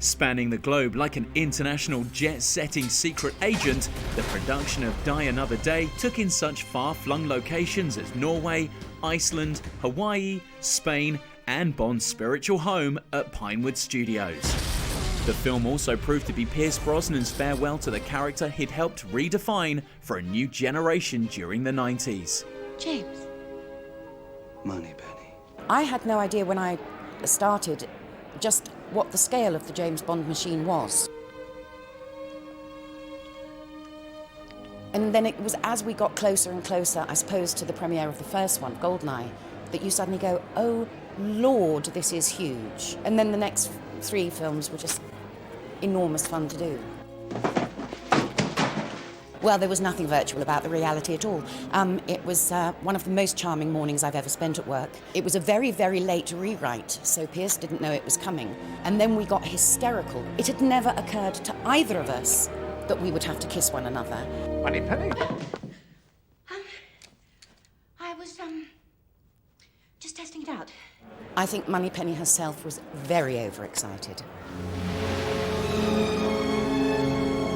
Spanning the globe like an international jet-setting secret agent, the production of Die Another Day took in such far-flung locations as Norway, Iceland, Hawaii, Spain, and Bond's spiritual home at Pinewood Studios. The film also proved to be Pierce Brosnan's farewell to the character he'd helped redefine for a new generation during the 90s. James. Moneypenny. I had no idea when I started just what the scale of the James Bond machine was. And then it was as we got closer and closer, I suppose, to the premiere of the first one, GoldenEye, that you suddenly go, oh Lord, this is huge. And then the next 3 films were just enormous fun to do. Well, there was nothing virtual about the reality at all. It was one of the most charming mornings I've ever spent at work. It was a very, very late rewrite, so Pierce didn't know it was coming. And then we got hysterical. It had never occurred to either of us that we would have to kiss one another. Moneypenny? I was, just testing it out. I think Moneypenny herself was very overexcited.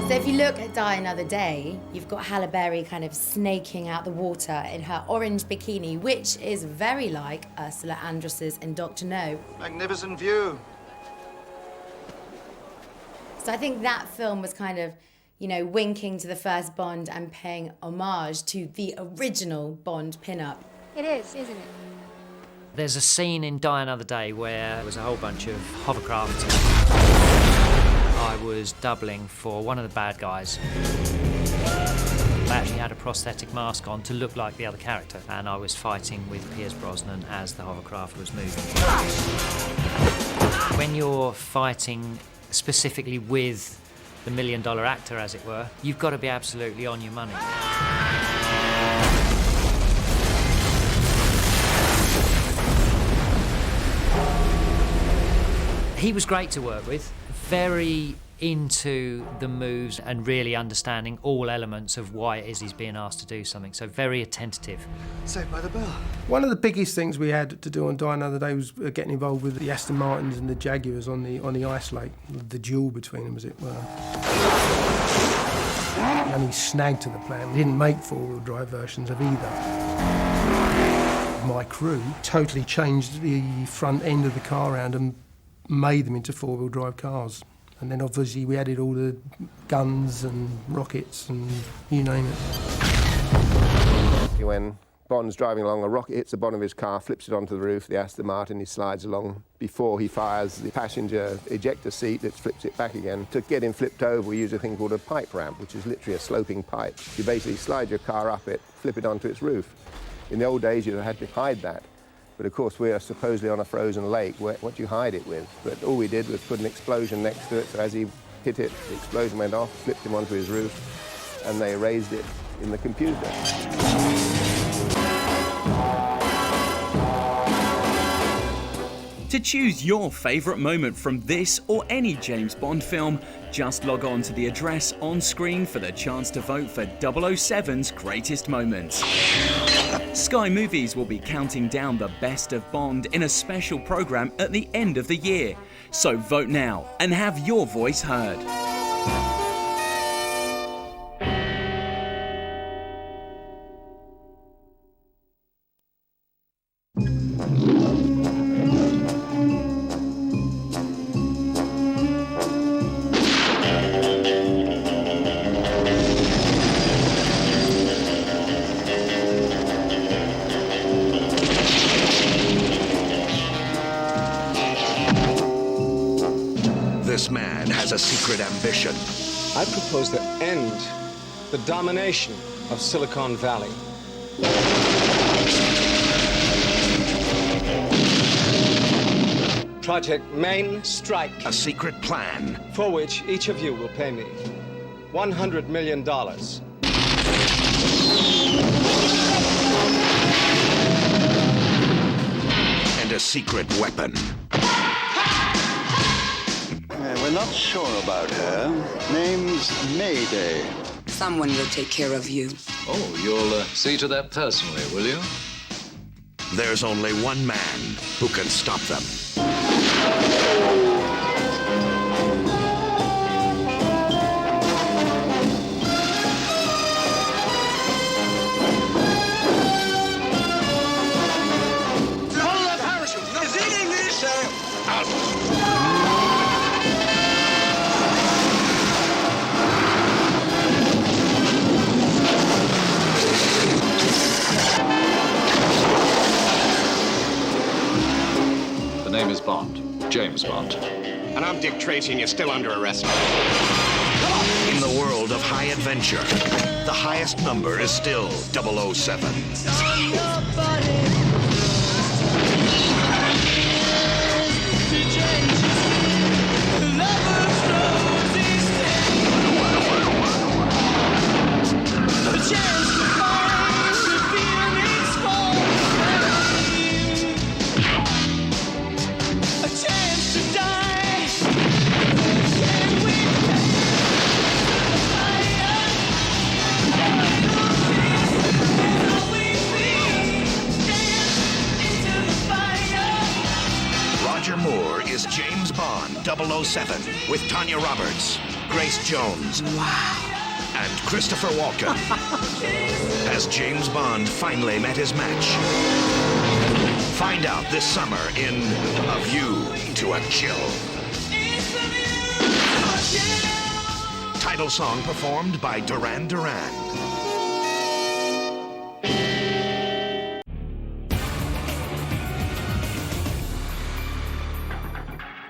So if you look at Die Another Day, you've got Halle Berry kind of snaking out the water in her orange bikini, which is very like Ursula Andress's in Dr. No. Magnificent view. So I think that film was kind of, you know, winking to the first Bond and paying homage to the original Bond pin-up. It is, isn't it? There's a scene in Die Another Day where there was a whole bunch of hovercraft. I was doubling for one of the bad guys. I actually had a prosthetic mask on to look like the other character, and I was fighting with Pierce Brosnan as the hovercraft was moving. When you're fighting specifically with the million-dollar actor, as it were, you've got to be absolutely on your money. He was great to work with, very into the moves and really understanding all elements of why it is he's being asked to do something, so very attentive. Saved by the Bell. One of the biggest things we had to do on Die Another Day was getting involved with the Aston Martins and the Jaguars on the ice lake, the duel between them, as it were. The only snag to the plan, we didn't make four-wheel drive versions of either. My crew totally changed the front end of the car around and made them into four-wheel drive cars. And then obviously we added all the guns and rockets and you name it. When Bond's driving along, a rocket hits the bottom of his car, flips it onto the roof, the Aston Martin, he slides along. Before he fires the passenger ejector seat, it flips it back again. To get him flipped over, we use a thing called a pipe ramp, which is literally a sloping pipe. You basically slide your car up it, flip it onto its roof. In the old days, you had to hide that. But of course, we are supposedly on a frozen lake. What do you hide it with? But all we did was put an explosion next to it, so as he hit it, the explosion went off, flipped him onto his roof, and they erased it in the computer. To choose your favourite moment from this or any James Bond film, just log on to the address on screen for the chance to vote for 007's greatest moments. Sky Movies will be counting down the best of Bond in a special programme at the end of the year. So vote now and have your voice heard. This man has a secret ambition. I propose to end the domination of Silicon Valley. Project Main Strike. A secret plan. For which each of you will pay me $100 million. And a secret weapon. We're not sure about her. Name's Mayday. Someone will take care of you. Oh, you'll see to that personally, will you? There's only one man who can stop them. James Bond. And I'm Dick Tracy, and you're still under arrest. In the world of high adventure, the highest number is still 007. Roger Moore is James Bond 007 with Tanya Roberts, Grace Jones, and Christopher Walken. Has James Bond finally met his match? Find out this summer in A View to a Kill. Title song performed by Duran Duran.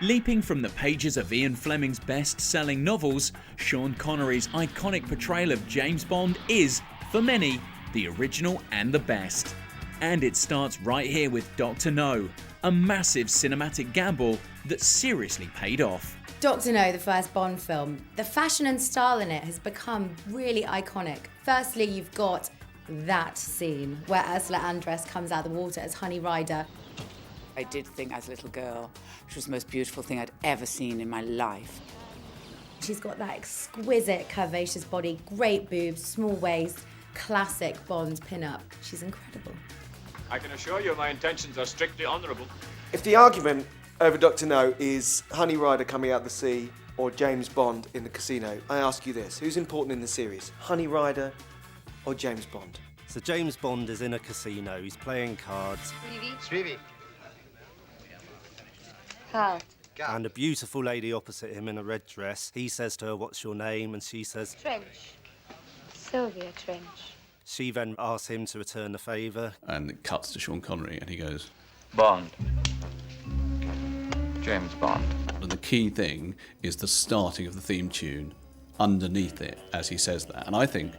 Leaping from the pages of Ian Fleming's best-selling novels, Sean Connery's iconic portrayal of James Bond is, for many, the original and the best. And it starts right here with Dr. No, a massive cinematic gamble that seriously paid off. Dr. No, the first Bond film, the fashion and style in it has become really iconic. Firstly, you've got that scene where Ursula Andress comes out of the water as Honey Rider. I did think as a little girl, she was the most beautiful thing I'd ever seen in my life. She's got that exquisite curvaceous body, great boobs, small waist, classic Bond pin-up. She's incredible. I can assure you my intentions are strictly honourable. If the argument over Dr. No is Honey Rider coming out the sea or James Bond in the casino, I ask you this, who's important in the series, Honey Rider or James Bond? So James Bond is in a casino, he's playing cards. Sweetie. Card. And a beautiful lady opposite him in a red dress. He says to her, "What's your name?" And she says, Trench. Sylvia Trench. She then asks him to return the favour. And it cuts to Sean Connery and he goes, Bond. James Bond. And the key thing is the starting of the theme tune underneath it as he says that. And I think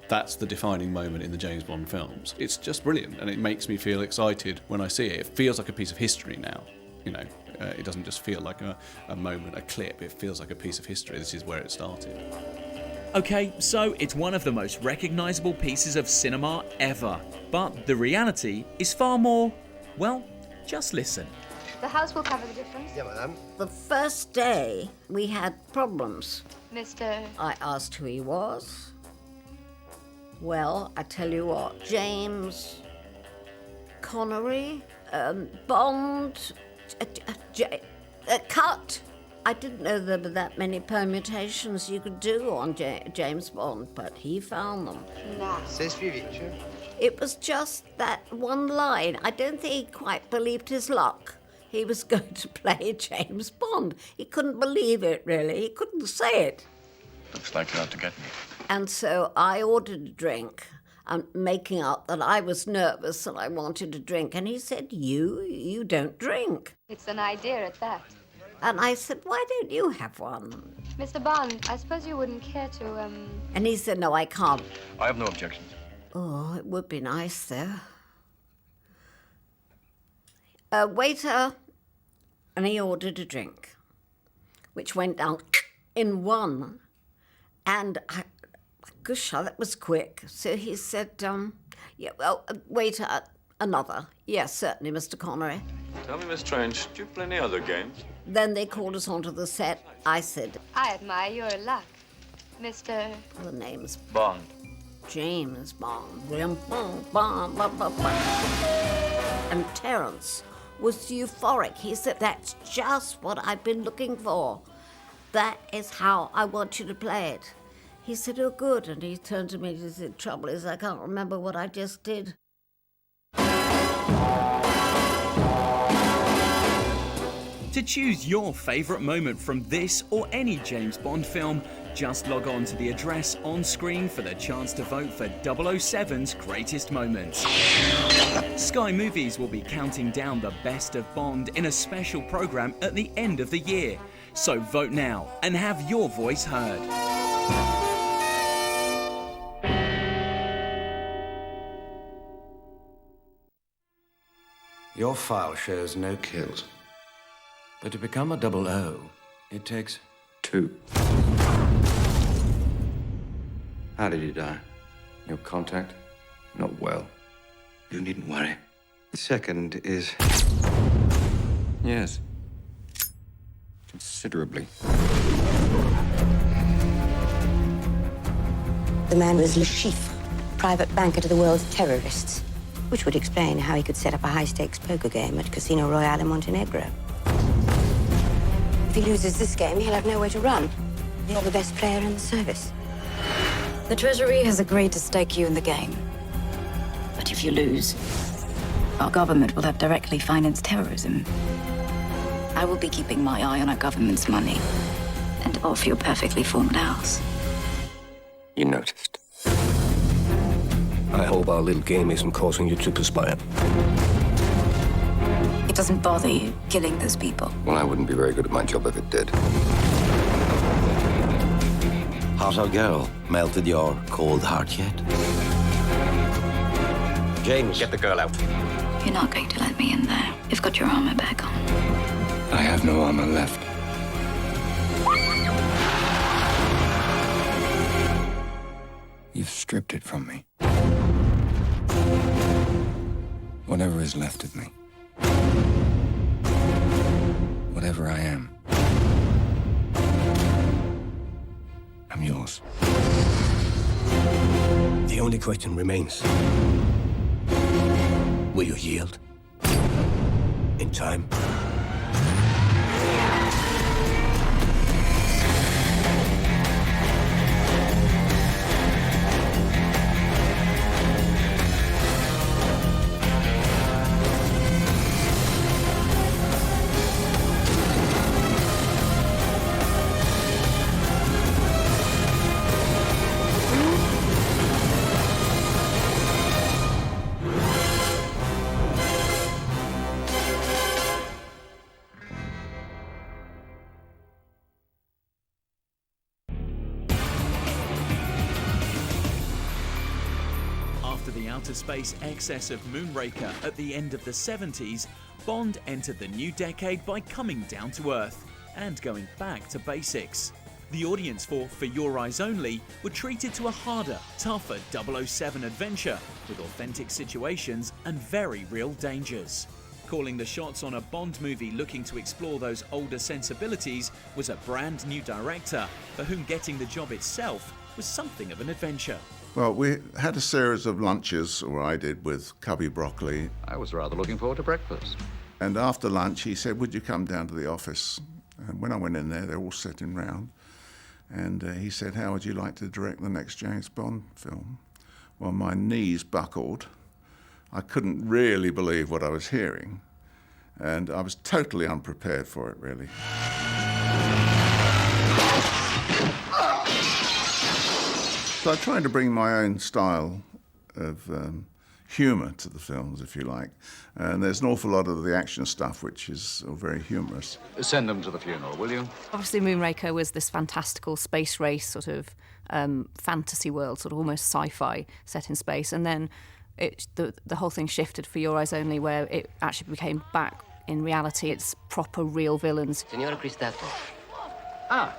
that's the defining moment in the James Bond films. It's just brilliant and it makes me feel excited when I see it. It feels like a piece of history now, you know. It doesn't just feel like a moment, a clip. It feels like a piece of history. This is where it started. Okay, so it's one of the most recognisable pieces of cinema ever. But the reality is far more, well, just listen. The house will cover the difference. Yeah, madame. The first day, we had problems. Mr. I asked who he was. Well, I tell you what, James Connery, Bond, cut. I didn't know there were that many permutations you could do on James Bond, but he found them. No. C'est suivi. Sure. It was just that one line. I don't think he quite believed his luck. He was going to play James Bond. He couldn't believe it, really. He couldn't say it. Looks like you're out to get me. And so I ordered a drink, making up that I was nervous and I wanted a drink. And he said, you don't drink. It's an idea at that. And I said, why don't you have one? Mr. Bond, I suppose you wouldn't care to, And he said, no, I can't. I have no objections. Oh, it would be nice, though. Waiter, and he ordered a drink, which went down in one. And gosh, that was quick. So he said, yeah, well, waiter, another. Yes, certainly, Mr. Connery. Tell me, Miss Trench, do you play any other games? Then they called us onto the set. I said, I admire your luck, Mr. The name's Bond. James Bond. And Terence was euphoric. He said, that's just what I've been looking for. That is how I want you to play it. He said, oh, good. And he turned to me and said, trouble is I can't remember what I just did. To choose your favourite moment from this or any James Bond film, Just log on to the address on screen for the chance to vote for 007's greatest moments. Sky Movies will be counting down the best of Bond in a special programme at the end of the year. So vote now and have your voice heard. Your file shows no kills. But to become a 00, it takes 2. How did you die? Your contact? Not well. You needn't worry. The second is... yes. Considerably. The man was Le Chiffre, private banker to the world's terrorists, which would explain how he could set up a high-stakes poker game at Casino Royale in Montenegro. If he loses this game, he'll have nowhere to run. You're the best player in the service. The Treasury has agreed to stake you in the game. But if you lose, our government will have directly financed terrorism. I will be keeping my eye on our government's money and off your perfectly formed house. You noticed. I hope our little game isn't causing you to perspire. It doesn't bother you killing those people. Well, I wouldn't be very good at my job if it did. How's our girl? Melted your cold heart yet? James, get the girl out. You're not going to let me in there. You've got your armor back on. I have no armor left. You've stripped it from me. Whatever is left of me. Whatever I am. I'm yours. The only question remains. Will you yield? In time? After the outer space excess of Moonraker at the end of the 70s, Bond entered the new decade by coming down to earth and going back to basics. The audience for Your Eyes Only were treated to a harder, tougher 007 adventure with authentic situations and very real dangers. Calling the shots on a Bond movie looking to explore those older sensibilities was a brand new director for whom getting the job itself was something of an adventure. Well, we had a series of lunches, or I did, with Cubby Broccoli. I was rather looking forward to breakfast. And after lunch, he said, would you come down to the office? And when I went in there, they're all sitting round. And he said, how would you like to direct the next James Bond film? Well, my knees buckled. I couldn't really believe what I was hearing. And I was totally unprepared for it, really. So I tried to bring my own style of humour to the films, if you like. And there's an awful lot of the action stuff which is very humorous. Send them to the funeral, will you? Obviously, Moonraker was this fantastical space race sort of fantasy world, sort of almost sci-fi set in space. And then the whole thing shifted for Your Eyes Only, where it actually became back in reality. It's proper, real villains. Signora Cristato. Ah.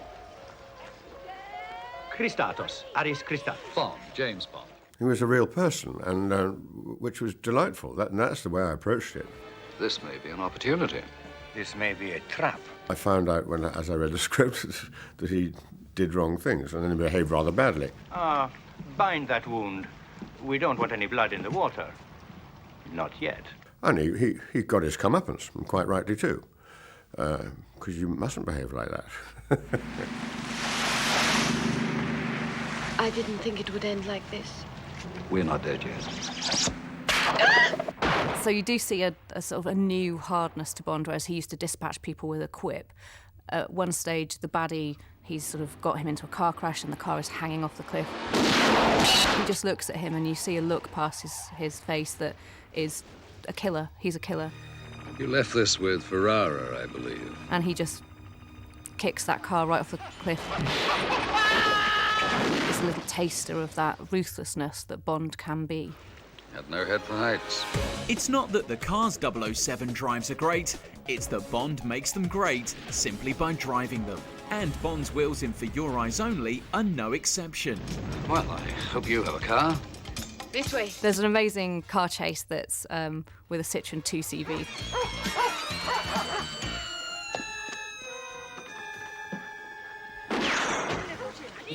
Christatos. Aris Christatos. Bond, James Bond. He was a real person, and which was delightful. That's the way I approached it. This may be an opportunity. This may be a trap. I found out as I read the script that he did wrong things, and then he behaved rather badly. Bind that wound. We don't want any blood in the water. Not yet. And he got his comeuppance, and quite rightly too, because you mustn't behave like that. I didn't think it would end like this. We're not dead yet. So you do see a sort of a new hardness to Bond, whereas he used to dispatch people with a quip. At one stage, the baddie, he's sort of got him into a car crash and the car is hanging off the cliff. He just looks at him and you see a look past his face that is a killer. He's a killer. You left this with Ferrara, I believe. And he just kicks that car right off the cliff. It's a little taster of that ruthlessness that Bond can be. Had no head for heights. It's not that the cars 007 drives are great, it's that Bond makes them great simply by driving them. And Bond's wheels in For Your Eyes Only are no exception. Well, I hope you have a car. This way. There's an amazing car chase that's with a Citroen 2CV.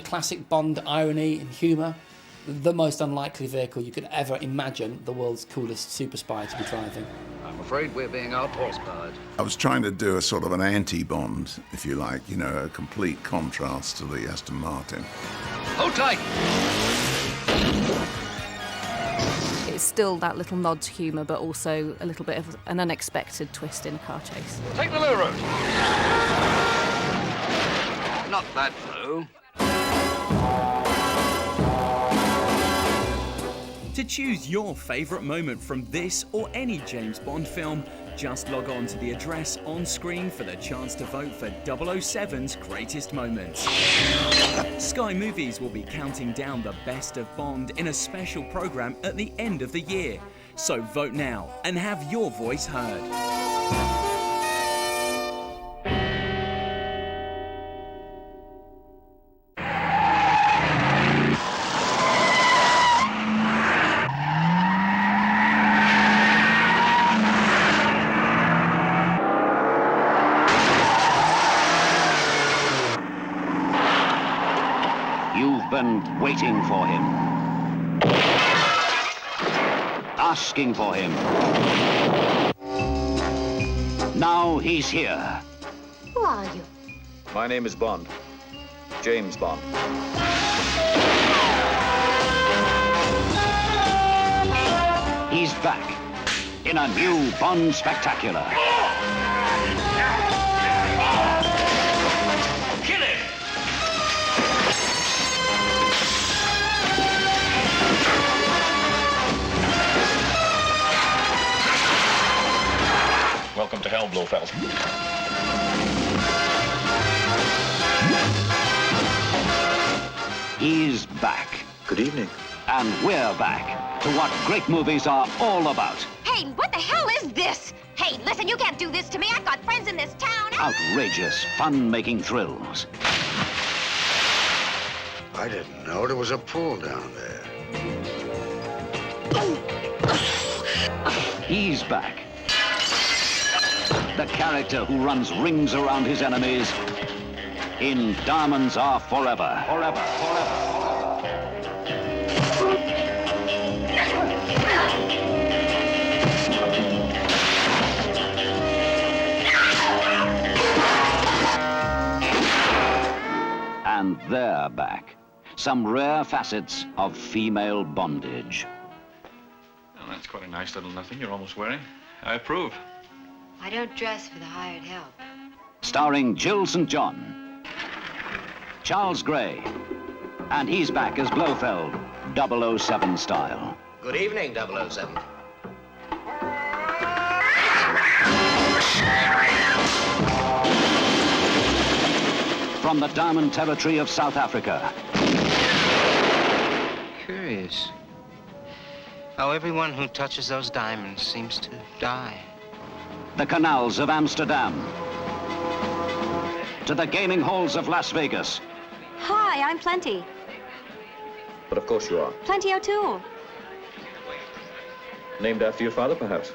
Classic Bond irony and humour. The most unlikely vehicle you could ever imagine the world's coolest super spy to be driving. I'm afraid we're being out-horsepowered. I was trying to do a sort of an anti-Bond, if you like, you know, a complete contrast to the Aston Martin. Hold tight! It's still that little nod to humour, but also a little bit of an unexpected twist in a car chase. Take the low road. Not that low. To choose your favourite moment from this or any James Bond film, just log on to the address on screen for the chance to vote for 007's greatest moments. Sky Movies will be counting down the best of Bond in a special programme at the end of the year. So vote now and have your voice heard. You've been waiting for him. Asking for him. Now he's here. Who are you? My name is Bond. James Bond. He's back in a new Bond spectacular. Kill him! Welcome to hell, Blofeld. He's back. Good evening. And we're back to what great movies are all about. Hey, what the hell is this? Hey, listen, you can't do this to me. I've got friends in this town. Outrageous, fun-making thrills. I didn't know there was a pool down there. He's back. The character who runs rings around his enemies in Diamonds Are Forever. Forever, forever. And they're back. Some rare facets of female bondage. Well, that's quite a nice little nothing you're almost wearing. I approve. I don't dress for the hired help. Starring Jill St. John, Charles Gray, and he's back as Blofeld, 007 style. Good evening, 007. From the Diamond Territory of South Africa. Curious how everyone who touches those diamonds seems to die. The canals of Amsterdam. To the gaming halls of Las Vegas. Hi, I'm Plenty. But of course you are. Plenty O'Toole. Named after your father, perhaps?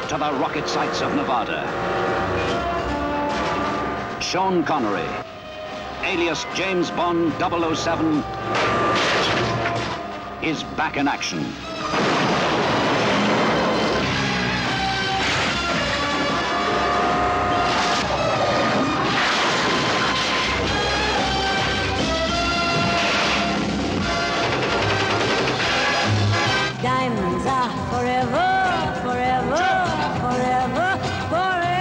To the rocket sites of Nevada. Sean Connery, alias James Bond 007, is back in action. Diamonds are forever, forever, forever, forever.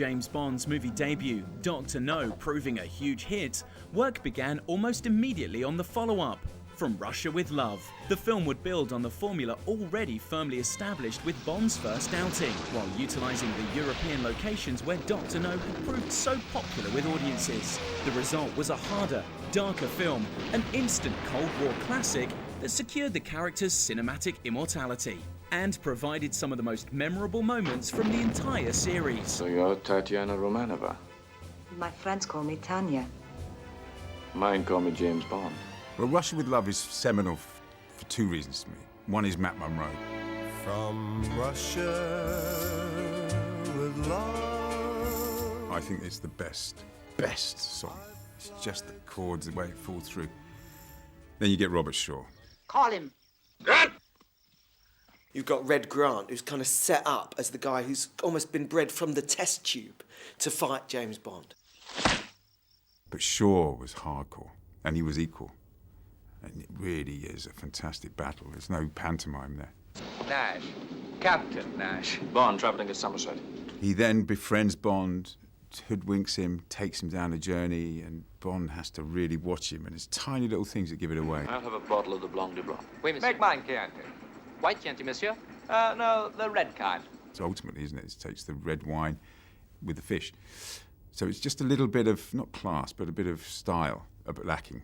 James Bond's movie debut, Dr. No, proving a huge hit, work began almost immediately on the follow-up, From Russia with Love. The film would build on the formula already firmly established with Bond's first outing, while utilising the European locations where Dr. No had proved so popular with audiences. The result was a harder, darker film, an instant Cold War classic that secured the character's cinematic immortality and provided some of the most memorable moments from the entire series. So you're Tatiana Romanova. My friends call me Tanya. Mine call me James Bond. Well, Russia with Love is seminal for two reasons to me. One is Matt Monro. From Russia with love. I think it's the best song. It's just the chords, the way it falls through. Then you get Robert Shaw. Call him. You've got Red Grant, who's kind of set up as the guy who's almost been bred from the test tube to fight James Bond. But Shaw was hardcore, and he was equal. And it really is a fantastic battle. There's no pantomime there. Nash. Captain Nash. Bond travelling to Somerset. He then befriends Bond, hoodwinks him, takes him down a journey, and Bond has to really watch him, and it's tiny little things that give it away. I'll have a bottle of the Blanc de Blanc. Oui, monsieur. Make mine, Chianti. White Chianti, monsieur? No, the red kind. So ultimately, isn't it? It takes the red wine with the fish. So it's just a little bit of, not class, but a bit of style, a bit lacking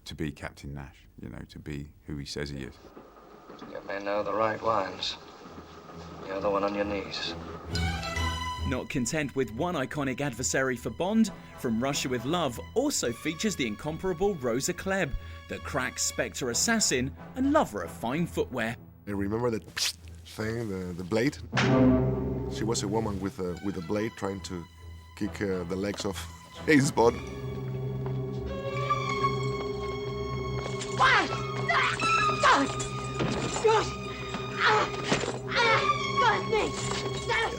to be Captain Nash, you know, to be who he says he is. You may know the right wines. The other one on your knees. Not content with one iconic adversary for Bond, From Russia with Love also features the incomparable Rosa Klebb, the crack Spectre assassin and lover of fine footwear. I remember that thing, the blade? She was a woman with a blade trying to kick the legs of James Bond. What?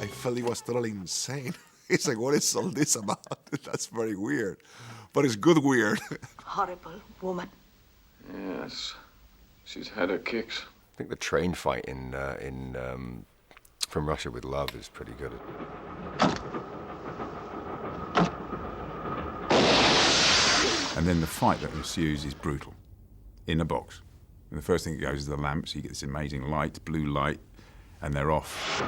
I felt he was totally insane. It's like, what is all this about? That's very weird. But it's good weird. Horrible woman. Yes. She's had her kicks. I think the train fight in From Russia with Love is pretty good. And then the fight that ensues is brutal, in a box. And the first thing that goes is the lamps. You get this amazing light, blue light, and they're off.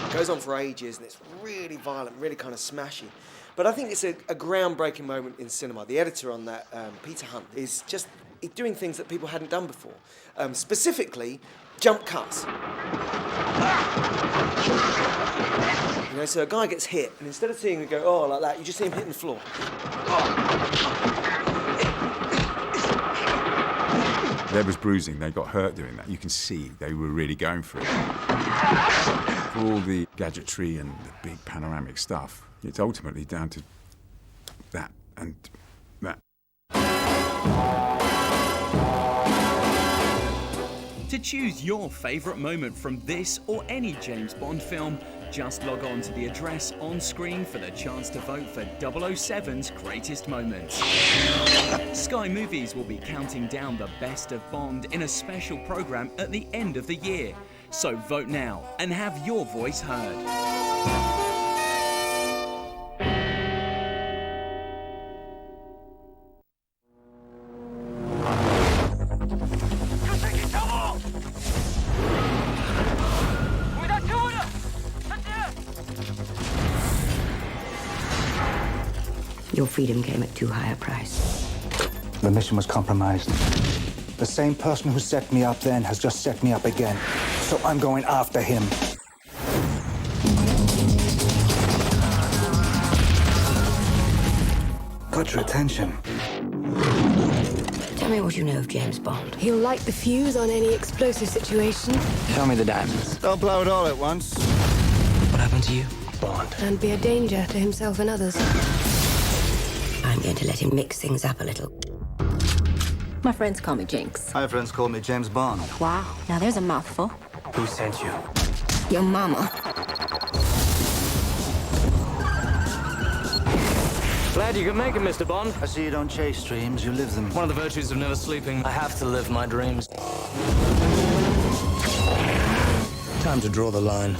It goes on for ages, and it's really violent, really kind of smashy. But I think it's a groundbreaking moment in cinema. The editor on that, Peter Hunt, is just doing things that people hadn't done before. Specifically, jump cuts. You know, so a guy gets hit, and instead of seeing him go, oh, like that, you just see him hitting the floor. There was bruising. They got hurt doing that. You can see they were really going for it. For all the gadgetry and the big panoramic stuff, it's ultimately down to that and that. To choose your favourite moment from this or any James Bond film, just log on to the address on screen for the chance to vote for 007's greatest moments. Sky Movies will be counting down the best of Bond in a special programme at the end of the year. So vote now and have your voice heard. Your freedom came at too high a price. The mission was compromised. The same person who set me up then has just set me up again. So I'm going after him. Got your attention. Tell me what you know of James Bond. He'll light the fuse on any explosive situation. Show me the diamonds. Don't blow it all at once. What happened to you? Bond. And be a danger to himself and others. I'm going to let him mix things up a little. My friends call me Jinx. My friends call me James Bond. Wow, now there's a mouthful. Who sent you? Your mama. Glad you could make it, Mr. Bond. I see you don't chase dreams, you live them. One of the virtues of never sleeping. I have to live my dreams. Time to draw the line.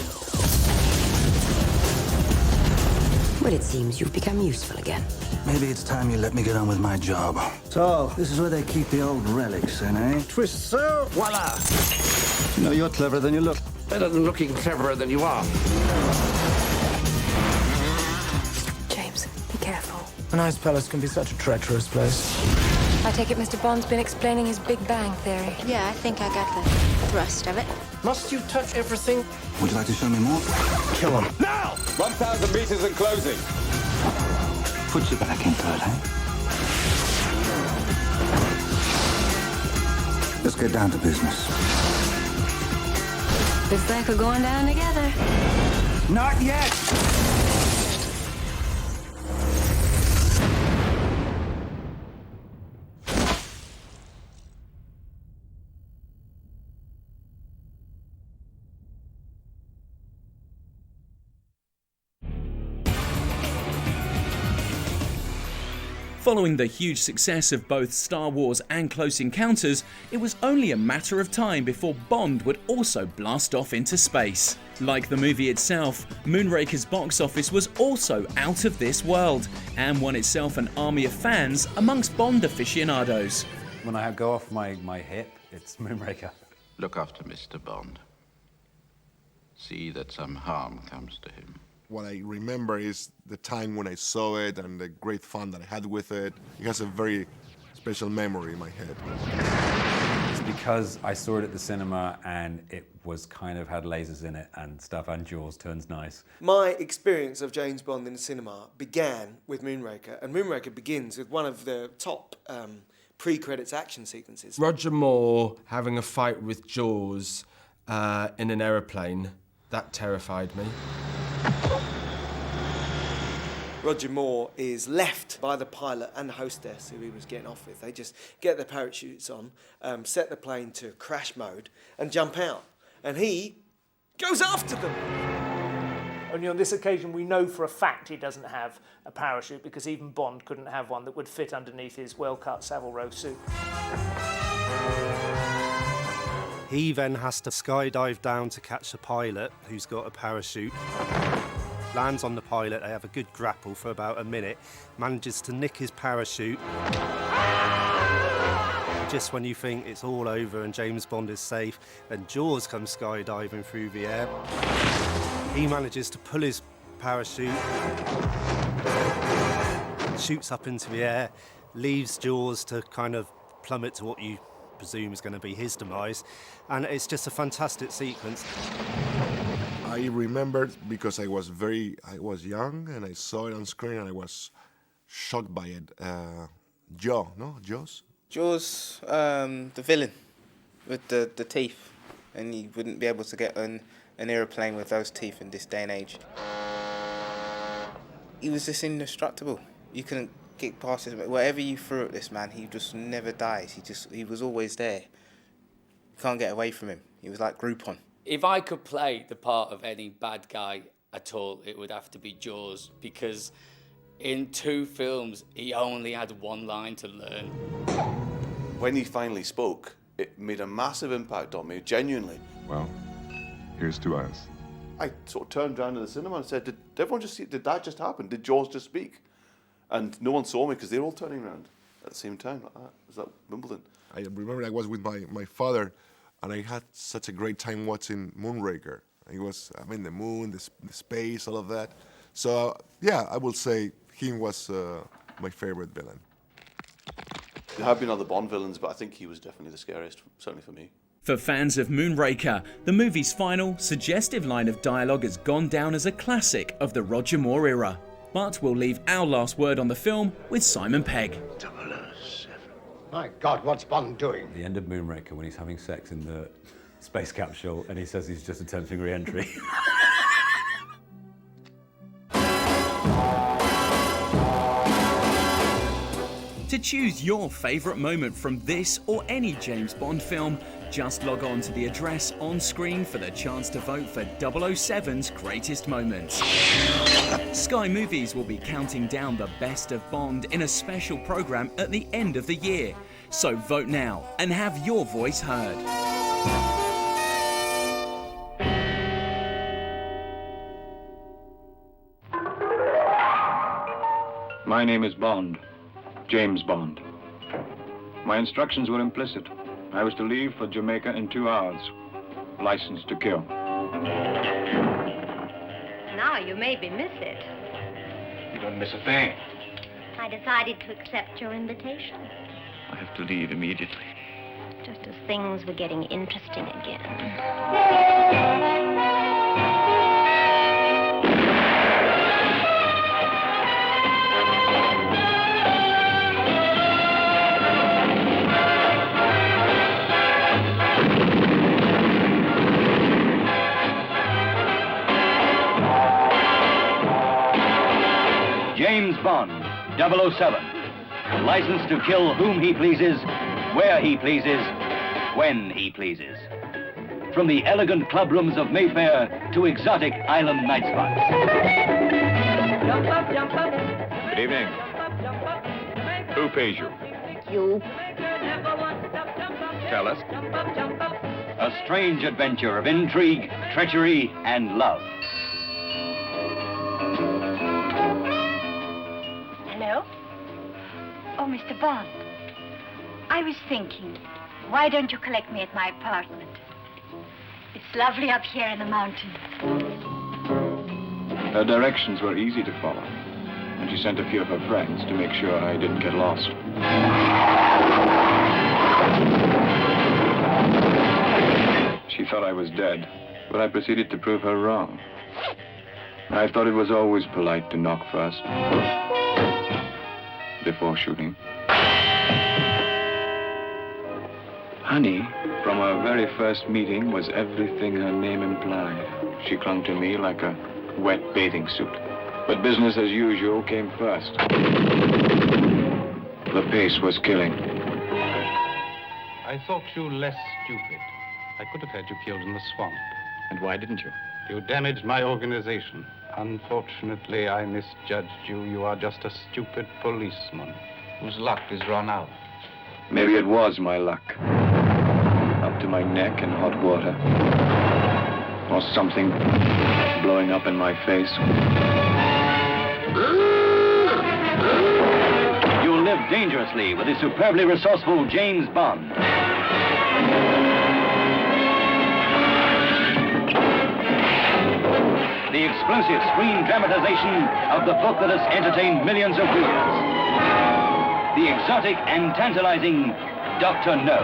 Well, it seems you've become useful again. Maybe it's time you let me get on with my job. So, this is where they keep the old relics in, eh? Twist so, voila! You know, you're cleverer than you look. Better than looking cleverer than you are. James, be careful. An ice palace can be such a treacherous place. I take it Mr. Bond's been explaining his Big Bang theory. Yeah, I think I got the thrust of it. Must you touch everything? Would you like to show me more? Kill him. Now! 1,000 meters and closing. Put you back into it, eh? Let's get down to business. Looks like we're going down together. Not yet! Following the huge success of both Star Wars and Close Encounters, it was only a matter of time before Bond would also blast off into space. Like the movie itself, Moonraker's box office was also out of this world, and won itself an army of fans amongst Bond aficionados. When I go off my hip, it's Moonraker. Look after Mr. Bond. See that some harm comes to him. What I remember is the time when I saw it and the great fun that I had with it. It has a very special memory in my head. It's because I saw it at the cinema and it was kind of had lasers in it and stuff, and Jaws turns nice. My experience of James Bond in the cinema began with Moonraker, and Moonraker begins with one of the top pre-credits action sequences. Roger Moore having a fight with Jaws in an aeroplane, that terrified me. Roger Moore is left by the pilot and the hostess who he was getting off with. They just get their parachutes on, set the plane to crash mode and jump out. And he goes after them. Only on this occasion we know for a fact he doesn't have a parachute, because even Bond couldn't have one that would fit underneath his well-cut Savile Row suit. He then has to skydive down to catch a pilot who's got a parachute. Lands on the pilot, they have a good grapple for about a minute, manages to nick his parachute. Just when you think it's all over and James Bond is safe, then Jaws comes skydiving through the air. He manages to pull his parachute, shoots up into the air, leaves Jaws to kind of plummet to what you presume is going to be his demise, and it's just a fantastic sequence. I remembered because I was young and I saw it on screen and I was shocked by it. Jaws? Jaws, the villain with the teeth, and you wouldn't be able to get an aeroplane with those teeth in this day and age. He was just indestructible. You couldn't get past him. Whatever you threw at this man, he just never dies. He was always there. You can't get away from him. He was like Groupon. If I could play the part of any bad guy at all, it would have to be Jaws, because in 2 films, he only had one line to learn. When he finally spoke, it made a massive impact on me, genuinely. Well, here's to us. I sort of turned around in the cinema and said, did everyone just see, did that just happen? Did Jaws just speak? And no one saw me because they were all turning around at the same time like that. It was at Wimbledon. I remember I was with my father, and I had such a great time watching Moonraker. The moon, the space, all of that. So, yeah, I will say he was my favorite villain. There have been other Bond villains, but I think he was definitely the scariest, certainly for me. For fans of Moonraker, the movie's final, suggestive line of dialogue has gone down as a classic of the Roger Moore era. But we'll leave our last word on the film with Simon Pegg. 007. My God, what's Bond doing? The end of Moonraker, when he's having sex in the space capsule and he says he's just attempting re-entry. To choose your favourite moment from this or any James Bond film, just log on to the address on screen for the chance to vote for 007's greatest moments. Sky Movies will be counting down the best of Bond in a special programme at the end of the year. So vote now and have your voice heard. My name is Bond. James Bond. My instructions were implicit. I was to leave for Jamaica in 2 hours. License to kill. Now you maybe miss it. You don't miss a thing. I decided to accept your invitation, I have to leave immediately. just as things were getting interesting again. James Bond, 007. Licensed to kill whom he pleases, where he pleases, when he pleases. From the elegant clubrooms of Mayfair to exotic island night spots. Jump up, jump up. Good evening. Who pays you? You. Tell us. A strange adventure of intrigue, treachery, and love. Hello? Oh, Mr. Bond. I was thinking, why don't you collect me at my apartment? It's lovely up here in the mountains. Her directions were easy to follow, and she sent a few of her friends to make sure I didn't get lost. She thought I was dead, but I proceeded to prove her wrong. I thought it was always polite to knock first, before shooting. Honey, from our very first meeting, was everything her name implied. She clung to me like a wet bathing suit. But business as usual came first. The pace was killing. I thought you less stupid. I could have had you killed in the swamp. And why didn't you? You damaged my organization. Unfortunately, I misjudged you. You are just a stupid policeman whose luck is run out. Maybe it was my luck. Up to my neck in hot water. Or something blowing up in my face. You'll live dangerously with the superbly resourceful James Bond. The explosive screen dramatization of the book that has entertained millions of readers. The exotic and tantalizing Dr. No.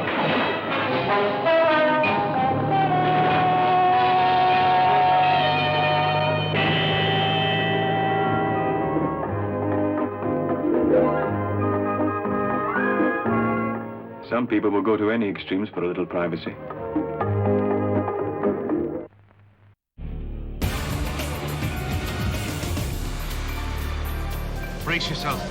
Some people will go to any extremes for a little privacy. Brace yourself.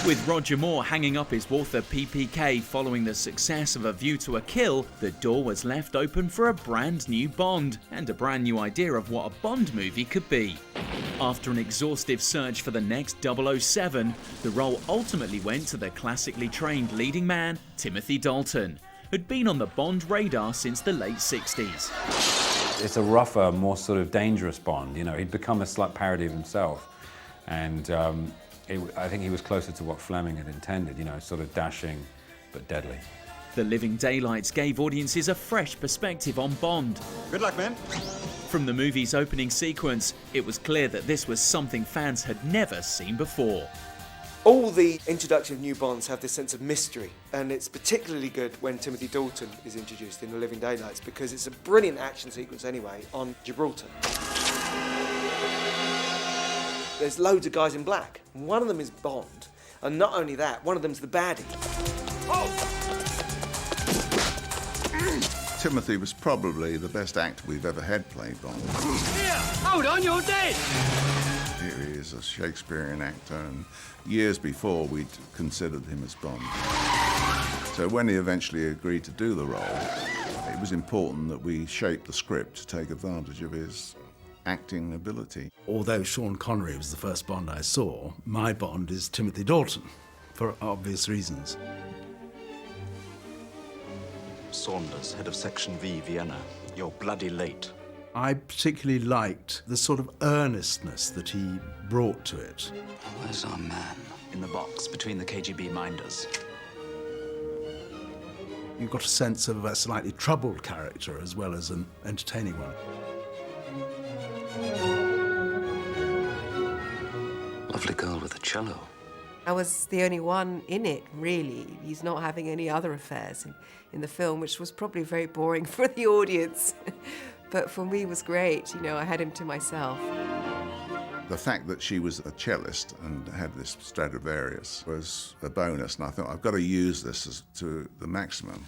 With Roger Moore hanging up his Walther PPK following the success of A View to a Kill, the door was left open for a brand new Bond and a brand new idea of what a Bond movie could be. After an exhaustive search for the next 007, the role ultimately went to the classically trained leading man, Timothy Dalton, who'd been on the Bond radar since the late 60s. It's a rougher, more sort of dangerous Bond. You know, he'd become a slight parody of himself. And I think he was closer to what Fleming had intended, you know, sort of dashing but deadly. The Living Daylights gave audiences a fresh perspective on Bond. Good luck, men. From the movie's opening sequence, it was clear that this was something fans had never seen before. All the introduction of new Bonds have this sense of mystery, and it's particularly good when Timothy Dalton is introduced in The Living Daylights because it's a brilliant action sequence anyway on Gibraltar. There's loads of guys in black. One of them is Bond, and not only that, one of them's the baddie. Timothy was probably the best actor we've ever had play Bond. Here! Hold on, you're dead! Here he is, a Shakespearean actor, and years before we'd considered him as Bond. So when he eventually agreed to do the role, it was important that we shaped the script to take advantage of his acting ability. Although Sean Connery was the first Bond I saw, my Bond is Timothy Dalton, for obvious reasons. Saunders, head of Section V, Vienna. You're bloody late. I particularly liked the sort of earnestness that he brought to it. Where's our man? In the box between the KGB minders. You got a sense of a slightly troubled character as well as an entertaining one. Lovely girl with a cello. I was the only one in it, really. He's not having any other affairs in the film, which was probably very boring for the audience. But for me, it was great. You know, I had him to myself. The fact that she was a cellist and had this Stradivarius was a bonus, and I thought, I've got to use this to the maximum.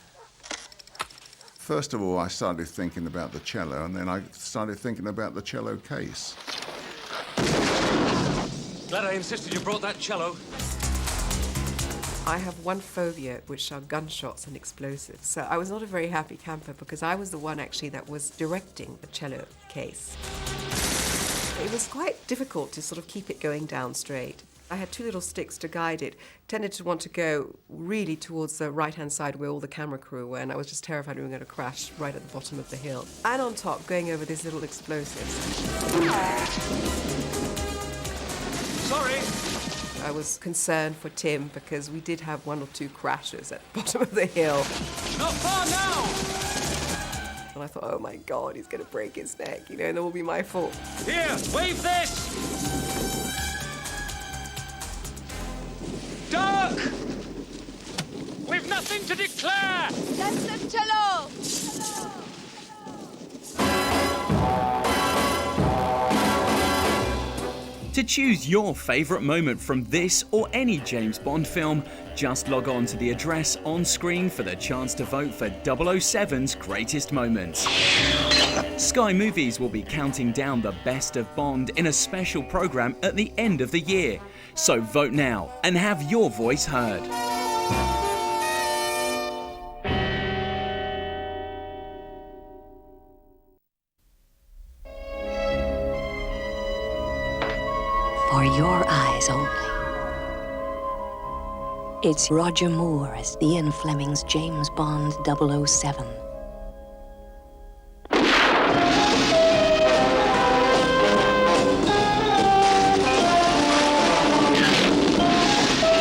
First of all, I started thinking about the cello, and then I started thinking about the cello case. Glad I insisted you brought that cello. I have one phobia, which are gunshots and explosives. So I was not a very happy camper because I was the one actually that was directing the cello case. It was quite difficult to sort of keep it going down straight. I had two little sticks to guide it. Tended to want to go really towards the right-hand side where all the camera crew were, and I was just terrified we were going to crash right at the bottom of the hill. And on top, going over these little explosives. Sorry. I was concerned for Tim because we did have one or two crashes at the bottom of the hill. Not far now! And I thought, oh my God, he's going to break his neck, you know, and it will be my fault. Here, wave this! Duck! We've nothing to declare! That's the cello! To choose your favourite moment from this or any James Bond film, just log on to the address on screen for the chance to vote for 007's greatest moments. Sky Movies will be counting down the best of Bond in a special programme at the end of the year. So vote now and have your voice heard. For your eyes only. It's Roger Moore as Ian Fleming's James Bond 007.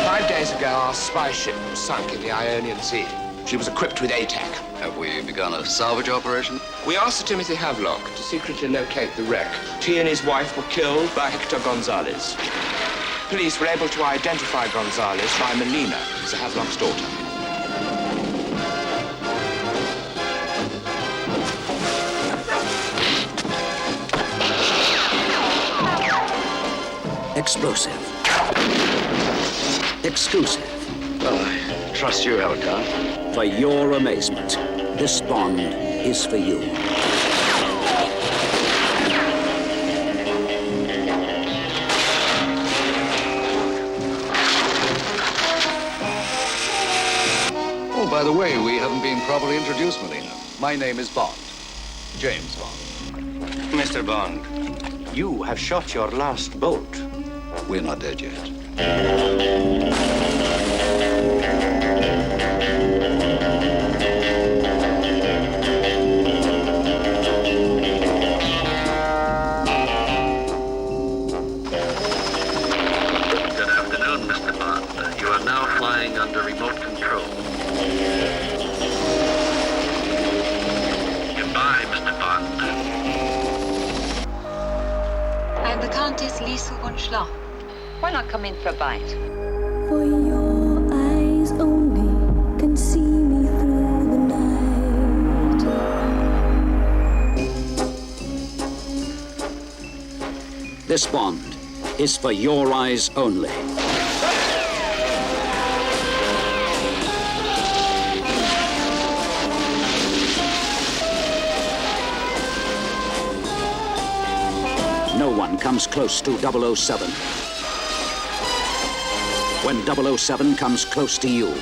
5 days ago, our spy ship was sunk in the Ionian Sea. She was equipped with ATAC. Have we begun a salvage operation? We asked Sir Timothy Havelock to secretly locate the wreck. He and his wife were killed by Hector Gonzalez. Police were able to identify Gonzalez by Melina, Sir Havelock's daughter. Explosive. Exclusive. Well, I trust you, Elgar. For your amazement, this Bond is for you. Oh, by the way, we haven't been properly introduced, Melina. My name is Bond. James Bond. Mr. Bond, you have shot your last bolt. We're not dead yet. Good afternoon, Mr. Bond. You are now flying under remote control. Goodbye, Mr. Bond. I'm the Countess Lisa von Schlau. Why not come in for a bite? For your eyes only can see me through the night. This Bond is for your eyes only. No one comes close to 007. When 007 comes close to you.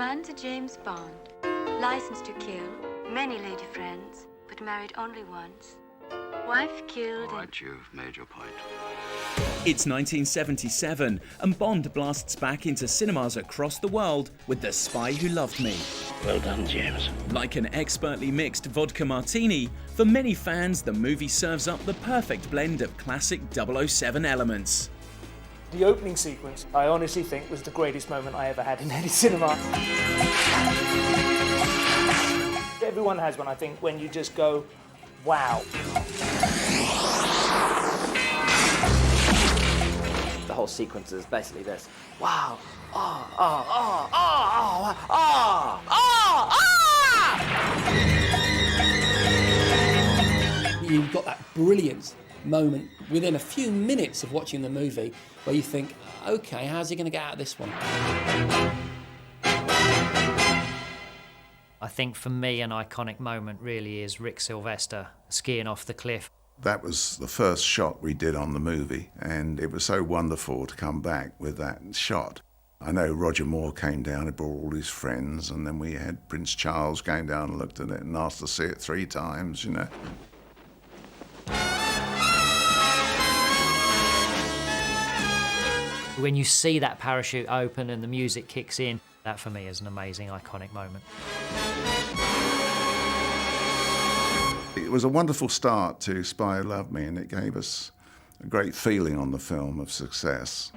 Commander James Bond, licensed to kill, many lady friends, but married only once. Wife killed. All right, you've made your point. It's 1977, and Bond blasts back into cinemas across the world with The Spy Who Loved Me. Well done, James. Like an expertly mixed vodka martini, for many fans, the movie serves up the perfect blend of classic 007 elements. The opening sequence, I honestly think, was the greatest moment I ever had in any cinema. Everyone has one, I think, when you just go, wow. The whole sequence is basically this. Wow. You've got that brilliant moment within a few minutes of watching the movie where you think, okay, how's he going to get out of this one? I think for me an iconic moment really is Rick Sylvester skiing off the cliff. That was the first shot we did on the movie, and it was so wonderful to come back with that shot. I know Roger Moore came down, he brought all his friends, and then we had Prince Charles came down and looked at it and asked to see it 3 times, you know. When you see that parachute open and the music kicks in, that for me is an amazing, iconic moment. It was a wonderful start to Spy Who Loved Me, and it gave us a great feeling on the film of success.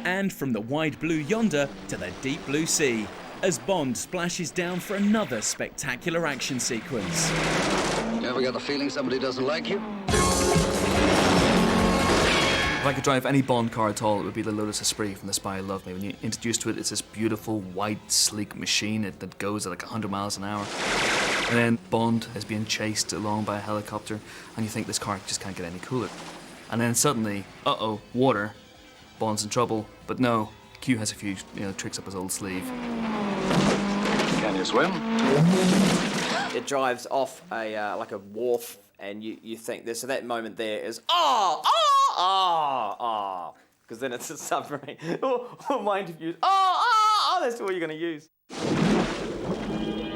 And from the wide blue yonder to the deep blue sea, as Bond splashes down for another spectacular action sequence. You ever got the feeling somebody doesn't like you? If I could drive any Bond car at all, it would be the Lotus Esprit from The Spy Who Loved Me. When you introduced to it, it's this beautiful, white, sleek machine that goes at like 100 miles an hour. And then Bond is being chased along by a helicopter, and you think this car just can't get any cooler. And then suddenly, uh-oh, water. Bond's in trouble, but no, Q has a few tricks up his old sleeve. Can you swim? It drives off like a wharf, and you think this. So that moment there is because then it's a submarine. Mind if you that's what you're going to use.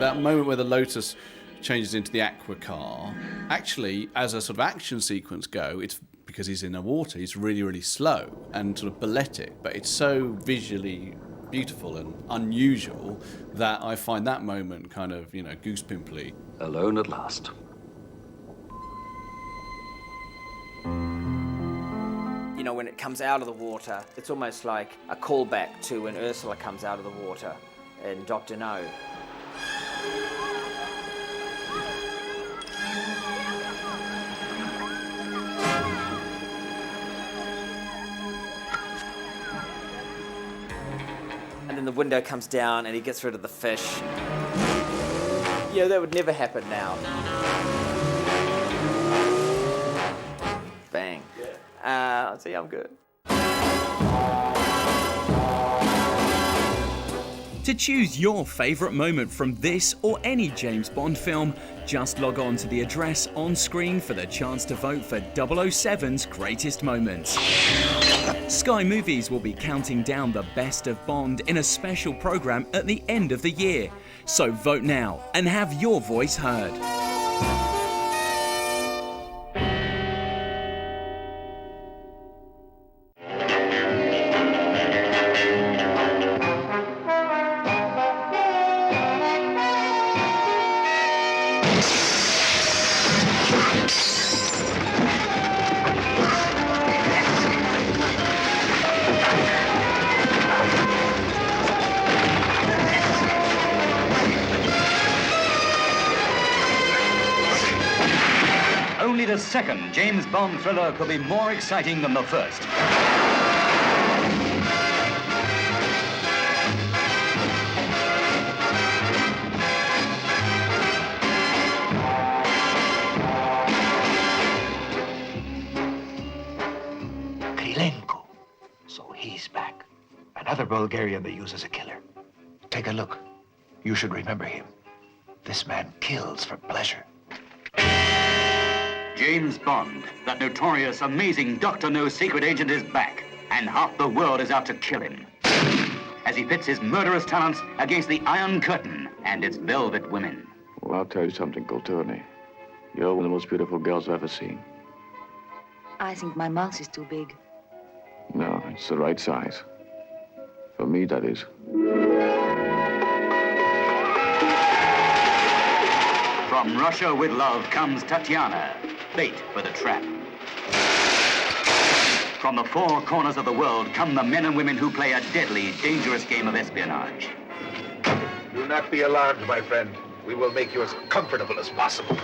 That moment where the Lotus changes into the aqua car, actually, as a sort of action sequence it's because he's in the water, he's really, really slow and sort of balletic, but it's so visually beautiful and unusual that I find that moment kind of, goose pimply. Alone at last. When it comes out of the water, it's almost like a callback to when Ursula comes out of the water in Dr. No. And then the window comes down and he gets rid of the fish. That would never happen now. Bang. See, I'm good. To choose your favourite moment from this or any James Bond film, just log on to the address on screen for the chance to vote for 007's greatest moments. Sky Movies will be counting down the best of Bond in a special programme at the end of the year. So vote now and have your voice heard. Only the second James Bond thriller could be more exciting than the first. Krylenko. So he's back. Another Bulgarian they use as a killer. Take a look. You should remember him. This man kills for pleasure. James Bond, that notorious, amazing Dr. No secret agent is back, and half the world is out to kill him. as he pits his murderous talents against the Iron Curtain and its velvet women. Well, I'll tell you something, Colturni. You're one of the most beautiful girls I've ever seen. I think my mouth is too big. No, it's the right size. For me, that is. From Russia with love comes Tatiana, bait for the trap. From the four corners of the world come the men and women who play a deadly, dangerous game of espionage. Do not be alarmed, my friend. We will make you as comfortable as possible.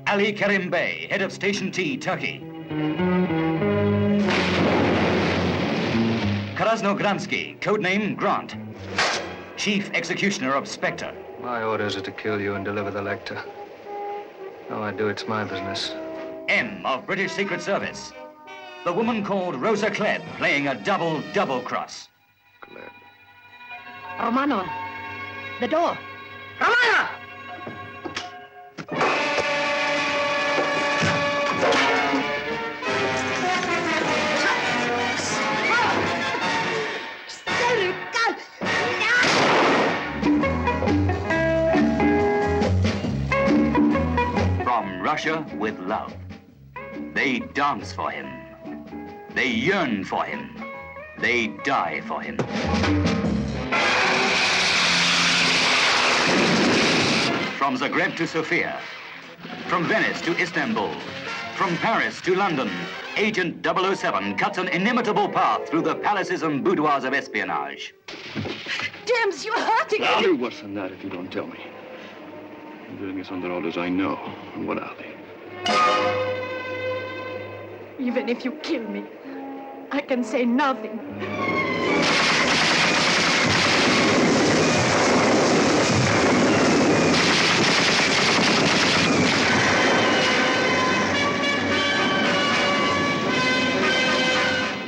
Ali Kerim Bey, head of Station T, Turkey. Krasnogransky, codename Grant, chief executioner of Spectre. My orders are to kill you and deliver the Lecter. How I do it's my business. M of British Secret Service. The woman called Rosa Klebb, playing a double cross. Romano, the door. Romano! From Russia with love. They dance for him. They yearn for him. They die for him. From Zagreb to Sofia, from Venice to Istanbul, from Paris to London, Agent 007 cuts an inimitable path through the palaces and boudoirs of espionage. James, you're hurting I'll me. do worse than that if you don't tell me. I'm doing this under orders I know. And what are they? Even if you kill me, I can say nothing.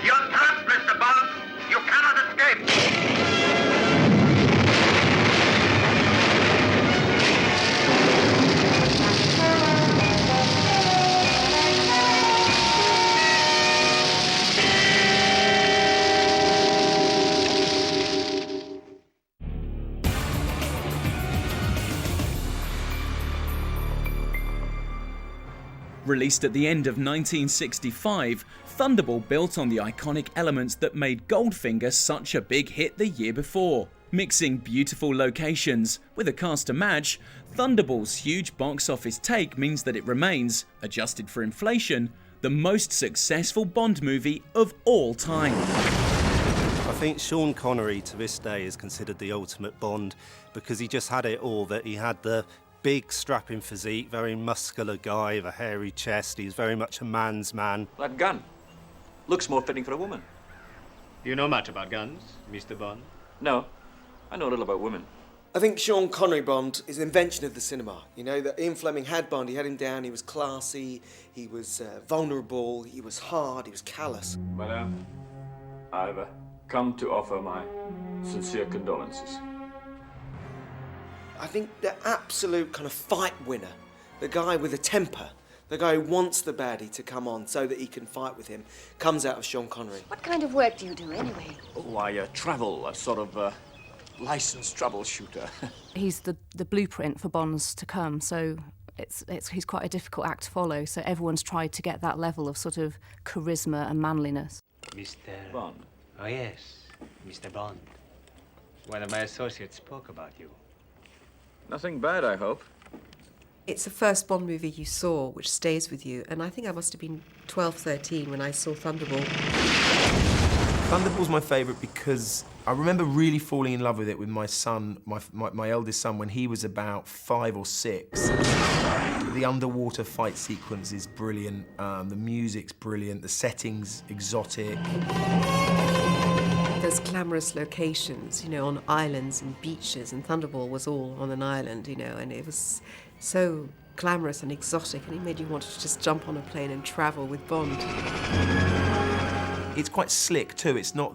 You're trapped, Mr. Bond. You cannot escape. Released at the end of 1965, Thunderball built on the iconic elements that made Goldfinger such a big hit the year before. Mixing beautiful locations with a cast to match, Thunderball's huge box office take means that it remains, adjusted for inflation, the most successful Bond movie of all time. I think Sean Connery to this day is considered the ultimate Bond because he just had it all, that he had the big strapping physique, very muscular guy with a hairy chest. He's very much a man's man. That gun looks more fitting for a woman. Do you know much about guns, Mr. Bond? No, I know a little about women. I think Sean Connery Bond is an invention of the cinema. You know, that Ian Fleming had Bond, he had him down, he was classy, he was vulnerable, he was hard, he was callous. Madame, I've come to offer my sincere condolences. I think the absolute kind of fight winner, the guy with a temper, the guy who wants the baddie to come on so that he can fight with him, comes out of Sean Connery. What kind of work do you do anyway? Oh, I travel, a sort of licensed troubleshooter. He's the blueprint for Bonds to come, so he's quite a difficult act to follow, so everyone's tried to get that level of sort of charisma and manliness. Mr. Bond. Oh, yes, Mr. Bond. One of my associates spoke about you. Nothing bad, I hope. It's the first Bond movie you saw, which stays with you, and I think I must have been 12, 13 when I saw Thunderball. Thunderball's my favourite because I remember really falling in love with it with my son, my eldest son, when he was about 5 or 6. The underwater fight sequence is brilliant, the music's brilliant, the setting's exotic. There's glamorous locations, you know, on islands and beaches, and Thunderball was all on an island, you know, and it was so glamorous and exotic, and it made you want to just jump on a plane and travel with Bond. It's quite slick too. It's not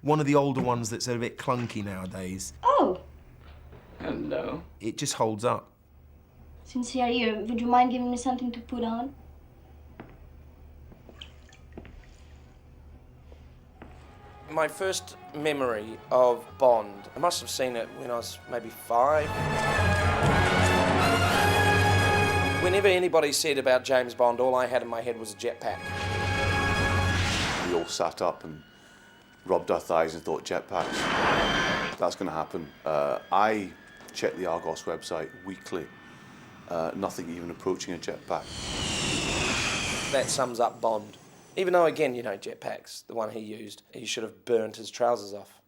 one of the older ones that's a bit clunky nowadays. Oh. Hello. It just holds up. Since you're here, would you mind giving me something to put on? My first memory of Bond, I must have seen it when I was maybe 5. Whenever anybody said about James Bond, all I had in my head was a jetpack. We all sat up and rubbed our thighs and thought jetpacks. That's going to happen. I check the Argos website weekly. Nothing even approaching a jetpack. That sums up Bond. Even though, again, you know, jetpacks, the one he used, he should have burnt his trousers off.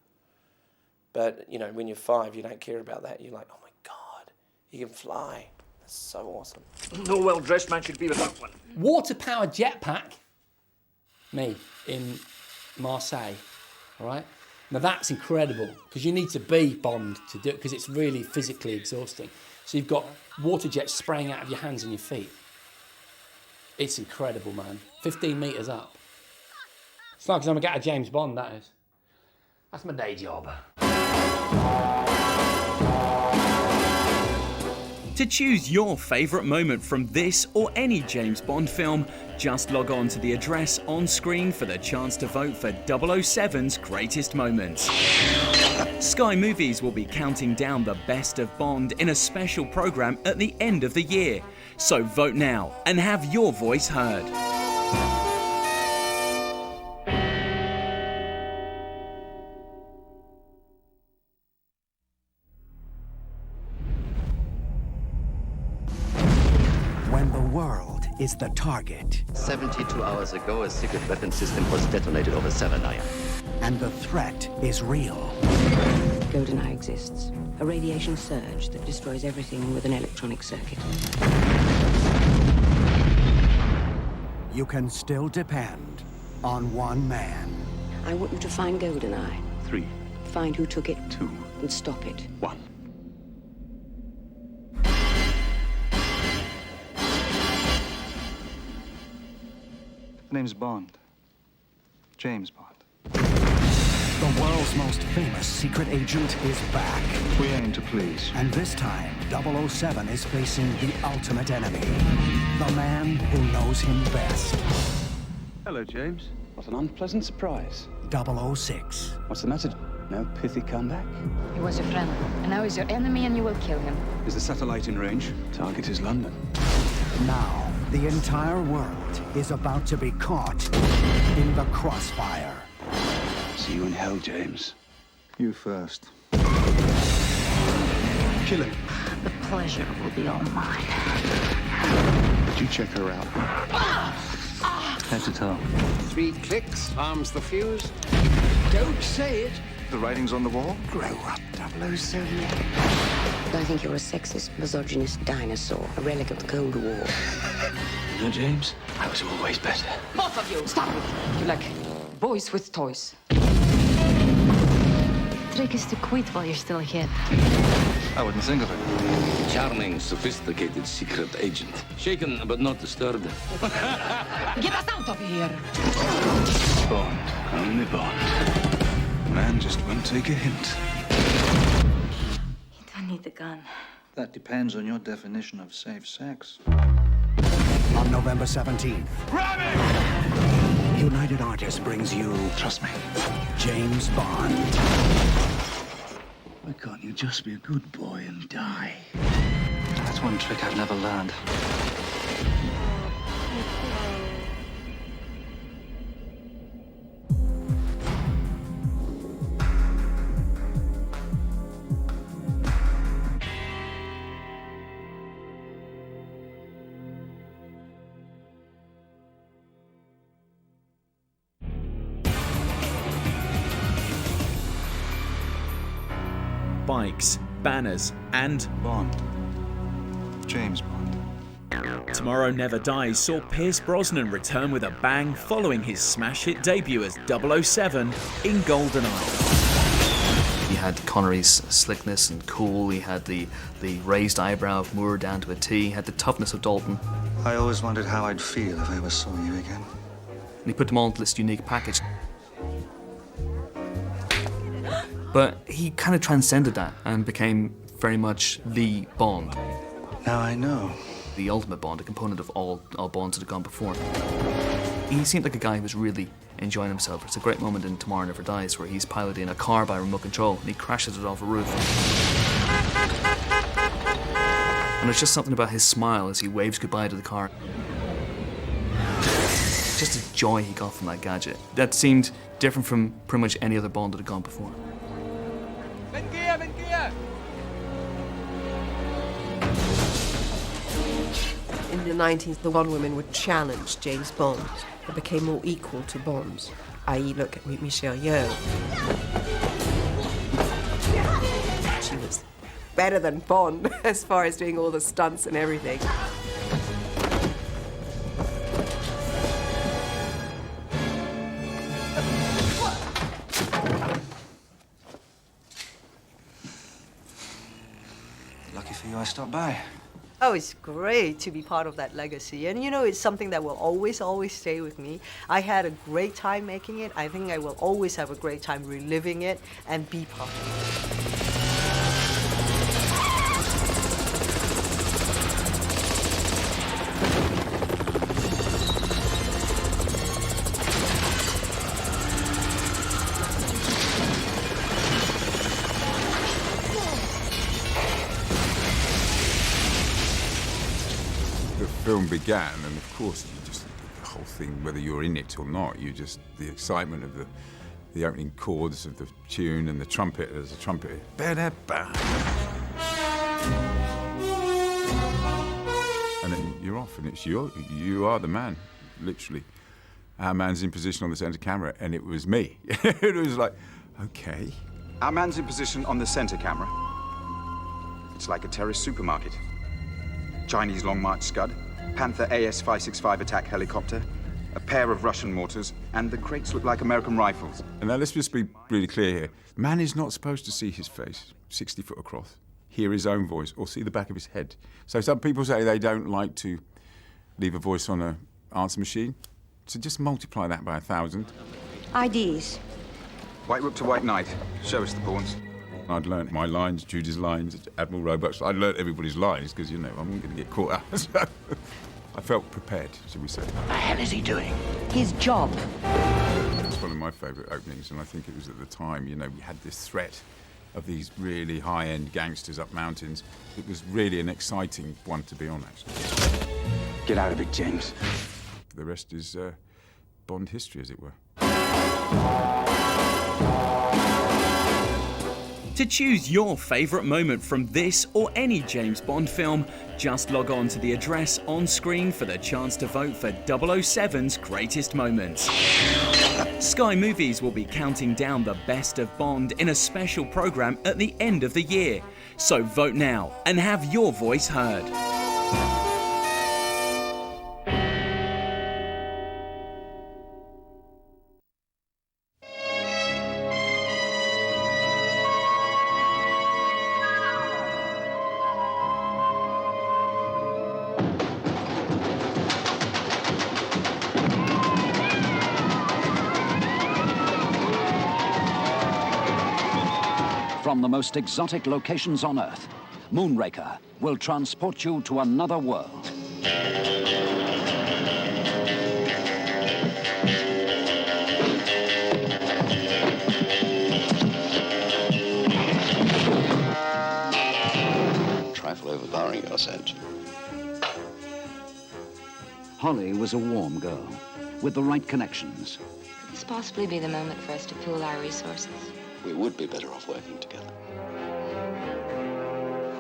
But, you know, when you're 5, you don't care about that. You're like, oh my God, he can fly. That's so awesome. No well-dressed man should be without one. Water-powered jetpack? Me, in Marseille, all right? Now that's incredible, because you need to be Bond to do it, because it's really physically exhausting. So you've got water jets spraying out of your hands and your feet. It's incredible, man. 15 metres up. It's not because I'm going to get a James Bond, that is. That's my day job. To choose your favourite moment from this or any James Bond film, just log on to the address on screen for the chance to vote for 007's greatest moments. Sky Movies will be counting down the best of Bond in a special programme at the end of the year. So vote now and have your voice heard. When the world is the target. 72 hours ago, a secret weapon system was detonated over Severnaya. And the threat is real. GoldenEye exists. A radiation surge that destroys everything with an electronic circuit. You can still depend on one man. I want you to find GoldenEye. 3. Find who took it. 2. And stop it. 1. The name's Bond. James Bond. The world's most famous secret agent is back. We aim to please. And this time, 007 is facing the ultimate enemy. The man who knows him best. Hello, James. What an unpleasant surprise. 006. What's the matter? No pithy comeback? He was your friend, and now he's your enemy and you will kill him. Is the satellite in range? Target is London. Now, the entire world is about to be caught in the crossfire. See you in hell, James. You first. Kill him. The pleasure will be all mine. Did you check her out? Head to toe. 3 clicks, arms the fuse. Don't say it. The writing's on the wall? Grow up, 007. I think you're a sexist, misogynist dinosaur, a relic of the Cold War. No, James. I was always better. Both of you, stop it! You're like boys with toys. Trick is to quit while you're still here. I wouldn't think of it. Charming, sophisticated secret agent. Shaken but not disturbed. Get us out of here! Bond. Only Bond. Man just won't take a hint. You don't need the gun. That depends on your definition of safe sex. On November 17th, United Artists brings you, trust me, James Bond. Why can't you just be a good boy and die? That's one trick I've never learned. Bikes, banners, and Bond. James Bond. Tomorrow Never Dies saw Pierce Brosnan return with a bang following his smash hit debut as 007 in GoldenEye. He had Connery's slickness and cool, he had the raised eyebrow of Moore down to a T, he had the toughness of Dalton. I always wondered how I'd feel if I ever saw you again. And he put them all into this unique package. But he kind of transcended that and became very much the Bond. Now I know. The ultimate Bond, a component of all Bonds that had gone before. He seemed like a guy who was really enjoying himself. It's a great moment in Tomorrow Never Dies where he's piloting a car by remote control and he crashes it off a roof. And there's just something about his smile as he waves goodbye to the car. Just the joy he got from that gadget. That seemed different from pretty much any other Bond that had gone before. In the 90s, the Bond women would challenge James Bond. They became more equal to Bond, i.e. look at Michelle Yeoh. She was better than Bond as far as doing all the stunts and everything. Lucky for you, I stopped by. Oh, it's great to be part of that legacy. And you know, it's something that will always, always stay with me. I had a great time making it. I think I will always have a great time reliving it and be part of it. The film began, and of course, you just the whole thing, whether you're in it or not, you just the excitement of the opening chords of the tune and the trumpet as a trumpeter. And then you're off, and it's you are the man, literally. Our man's in position on the centre camera, and it was me. It was like, okay. Our man's in position on the centre camera. It's like a terrorist supermarket. Chinese Long March Scud, Panther AS-565 attack helicopter, a pair of Russian mortars, and the crates look like American rifles. And now let's just be really clear here. Man is not supposed to see his face 60 foot across, hear his own voice, or see the back of his head. So some people say they don't like to leave a voice on an answer machine. So just multiply that by 1,000. IDs. White Rook to White Knight. Show us the pawns. I'd learnt my lines, Judy's lines, Admiral Roebuck's. I'd learnt everybody's lines because, you know, I'm going to get caught out. So I felt prepared, should we say. What the hell is he doing? His job. It's one of my favourite openings, and I think it was at the time, you know, we had this threat of these really high-end gangsters up mountains. It was really an exciting one to be on, actually. Get out of it, James. The rest is Bond history, as it were. To choose your favourite moment from this or any James Bond film, just log on to the address on screen for the chance to vote for 007's greatest moments. Sky Movies will be counting down the best of Bond in a special programme at the end of the year. So vote now and have your voice heard. From the most exotic locations on Earth, Moonraker will transport you to another world. Trifle overpowering your sense. Holly was a warm girl with the right connections. Could this possibly be the moment for us to pool our resources? We would be better off working together.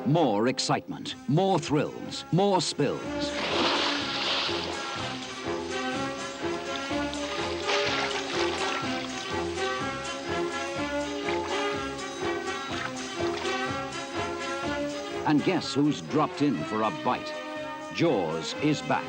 More excitement, more thrills, more spills. And guess who's dropped in for a bite? Jaws is back.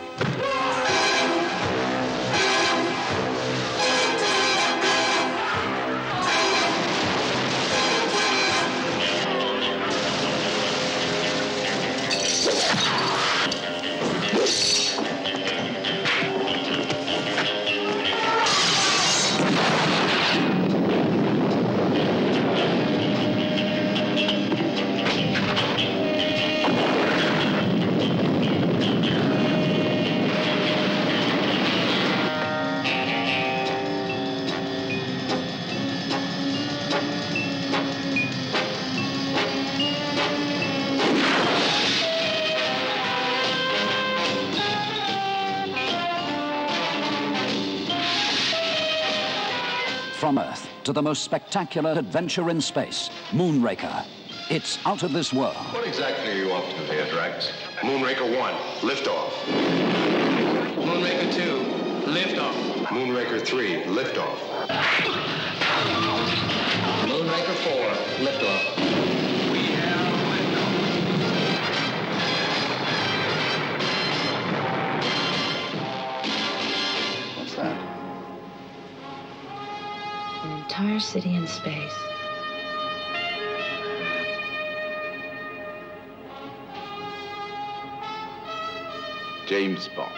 from Earth to the most spectacular adventure in space, Moonraker. It's out of this world. What exactly are you up to here, Drax? Moonraker 1, liftoff. Moonraker 2, liftoff. Moonraker 3, liftoff. Moonraker 4, liftoff. What's that? An entire city in space. James Bond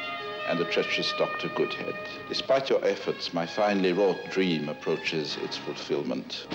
and the treacherous Dr. Goodhead. Despite your efforts, my finely wrought dream approaches its fulfillment.